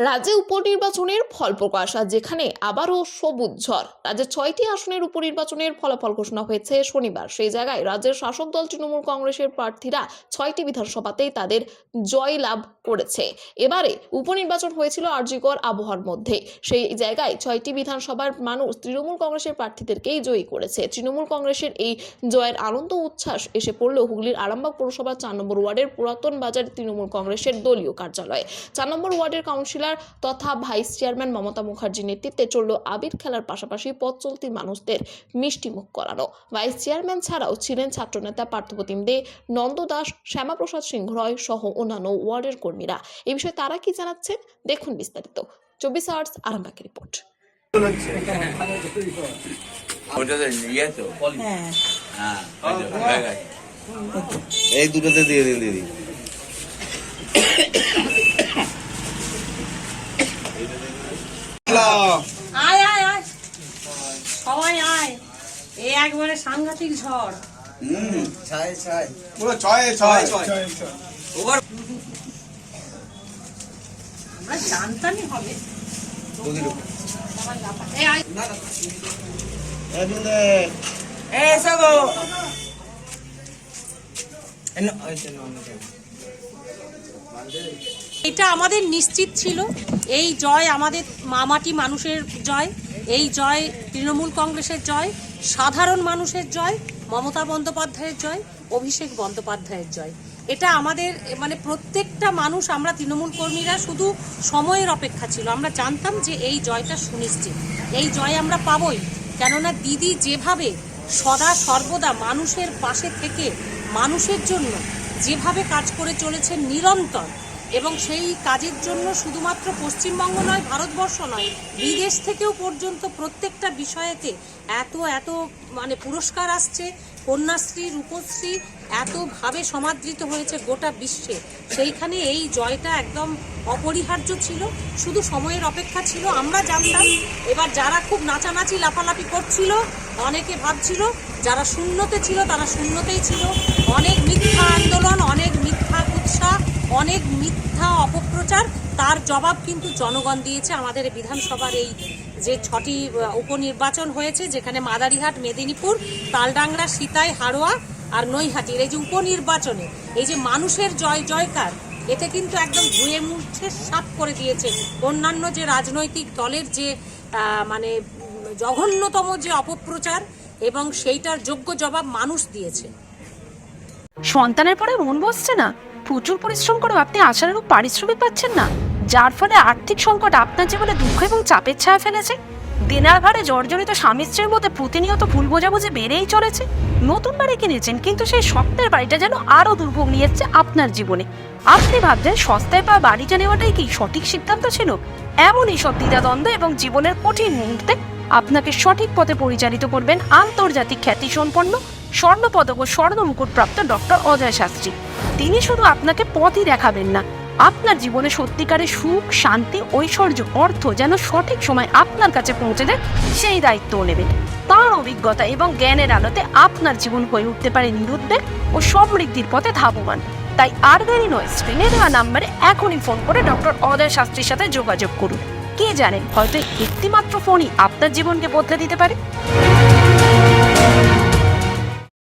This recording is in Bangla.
রাজ্যে উপনির্বাচনের ফল প্রকাশ, আর যেখানে আবারও সবুজ ঝড়। রাজ্যের 6টি আসনের উপনির্বাচনের ফলাফল ঘোষণা হয়েছে শনিবার। সেই জায়গায় রাজ্যের শাসক দল তৃণমূল কংগ্রেসের প্রার্থীরা 6টি বিধানসভাতেই তাদের জয় লাভ করেছে। এবারে উপনির্বাচন হয়েছিল আরজিকর আবহাওয়ার মধ্যে। সেই জায়গায় 6টি বিধানসভার মানুষ তৃণমূল কংগ্রেসের প্রার্থীদেরকেই জয়ী করেছে। তৃণমূল কংগ্রেসের এই জয়ের আনন্দ উচ্ছ্বাস এসে পড়ল হুগলির আরামবাগ পৌরসভার 4 নম্বর ওয়ার্ডের পুরাতন বাজার তৃণমূল কংগ্রেসের দলীয় কার্যালয়ে। 4 নম্বর ওয়ার্ডের কাউন্সিলর তথা ভাইস চেয়ারম্যান মমতা মুখার্জির নেতৃত্বে চলল আবির খেলার পাশাপাশি পথ চলতি মানুষদের মিষ্টি মুখ করানো। ভাইস চেয়ারম্যান ছাড়াও ছিলেন ছাত্রনেতা পার্থপ্রতিম দে, নন্দ দাস, শ্যামাপ্রসাদ সিংহ রয় সহ অন্যান্য ওয়ার্ডের কর্মীরা। এই বিষয়ে তারা কি জানাচ্ছেন দেখুন বিস্তারিত। 24 আওয়ার্স আরামবাগের রিপোর্ট। এই দুটোতে দিয়ে দিন দিদি। আয় আয় আয় সবাই আয়, এই একবারে সাংঘাতিক ঝড়। ছাই ছাই পুরো ছয় ছয় ছয়। আমরা জানতামই হবে। এই আয় এসো গো। এটা আমাদের নিশ্চিত ছিল, এই জয় আমাদের মামাটি মানুষের জয়, এই জয় তৃণমূল কংগ্রেসের জয়, সাধারণ মানুষের জয়, মমতা বন্দ্যোপাধ্যায়ের জয়, অভিষেক বন্দ্যোপাধ্যায়ের জয়। এটা আমাদের মানে প্রত্যেকটা মানুষ, আমরা তৃণমূল কর্মীরা শুধু সময়ের অপেক্ষা ছিল। আমরা জানতাম যে এই জয়টা সুনিশ্চিত, এই জয় আমরা পাবই। কেননা দিদি যেভাবে সদা সর্বদা মানুষের পাশে থেকে মানুষের জন্য যেভাবে কাজ করে চলেছে নিরন্তর, এবং সেই কাজের জন্য শুধুমাত্র পশ্চিমবঙ্গ নয়, ভারতবর্ষ নয়, বিদেশ থেকেও পর্যন্ত প্রত্যেকটা বিষয়েতে এত এত মানে পুরস্কার আসছে। কন্যাশ্রী, রূপশ্রী এতভাবে সমাদৃত হয়েছে গোটা বিশ্বে। সেইখানে এই জয়টা একদম অপরিহার্য ছিল, শুধু সময়ের অপেক্ষা ছিল। আমরা জানতাম। এবার যারা খুব নাচানাচি লাফালাফি করছিল, অনেকে ভাবছিল যারা শূন্যতে ছিল তারা শূন্যতেই ছিল। অনেক মিথ্যা আন্দোলন, অনেক মিথ্যা কুৎসা, অনেক মিথ্যা অপপ্রচার, তার জবাব কিন্তু জনগণ দিয়েছে। আমাদের বিধানসভার এই যে 6টি উপনির্বাচন হয়েছে, যেখানে মাদারিহাট, মেদিনীপুর, তালডাংরা, সিতাই, হাড়োয়া আর নৈহাটির এই যে উপনির্বাচনে এই যে মানুষের জয় জয়কার, এতে কিন্তু একদম ধুয়ে মুছে সাফ করে দিয়েছে অন্যান্য যে রাজনৈতিক দলের যে মানে জঘন্যতম যে অপপ্রচার, এবং সেইটার যোগ্য জবাব মানুষ দিয়েছে। সন্তানের পরে মন বসছে না, প্রচুর পরিশ্রম করেও আপনি আশানুরূপ পারিশ্রমিক পাচ্ছেন না, যার ফলে আর্থিক সংকট আপনার জীবনে দুঃখ এবং চাপের ছায়া ফেলেছে। দিনার ভারে জর্জরিত স্বামী স্ত্রীর মধ্যে প্রতিনিয়ত ভুল বোঝাবুঝি বেড়েই চলেছে। নতুন বাড়ি কিনেছেন, কিন্তু সেই স্বপ্নের বাড়িটা যেন আরও দুর্ভোগ নিয়ে এসছে আপনার জীবনে। আপনি ভাবছেন সস্তায় পাওয়া বাড়িটা নেওয়াটাই কি সঠিক সিদ্ধান্ত ছিল? এমনই সব দ্বিধাদ্বন্দ্ব এবং জীবনের কঠিন মুহূর্তে আপনাকে সঠিক পথে পরিচালিত করবেন আন্তর্জাতিক খ্যাতিসম্পন্ন স্বর্ণপদক ও স্বর্ণ মুকুটপ্রাপ্ত ডক্টর অজয় শাস্ত্রী। তিনি শুধু আপনাকে পথই দেখাবেন না, আপনার জীবনে সত্যিকারের সুখ, শান্তি, ঐশ্বর্য, অর্থ যেন সঠিক সময় আপনার কাছে পৌঁছে দেয় সেই দায়িত্বও নেবেন। তাঁর অভিজ্ঞতা এবং জ্ঞানের আলোতে আপনার জীবন হয়ে উঠতে পারে নিরুদ্বেগ ও সমৃদ্ধির পথে ধাবমান। তাই আর দেরি নয়, স্ক্রিনে দেওয়া নাম্বারে এখনই ফোন করে ডক্টর অজয় শাস্ত্রীর সাথে যোগাযোগ করুন। কে জানেন, হয়তো একটিমাত্র ফোনই আপনার জীবনকে বদলে দিতে পারে।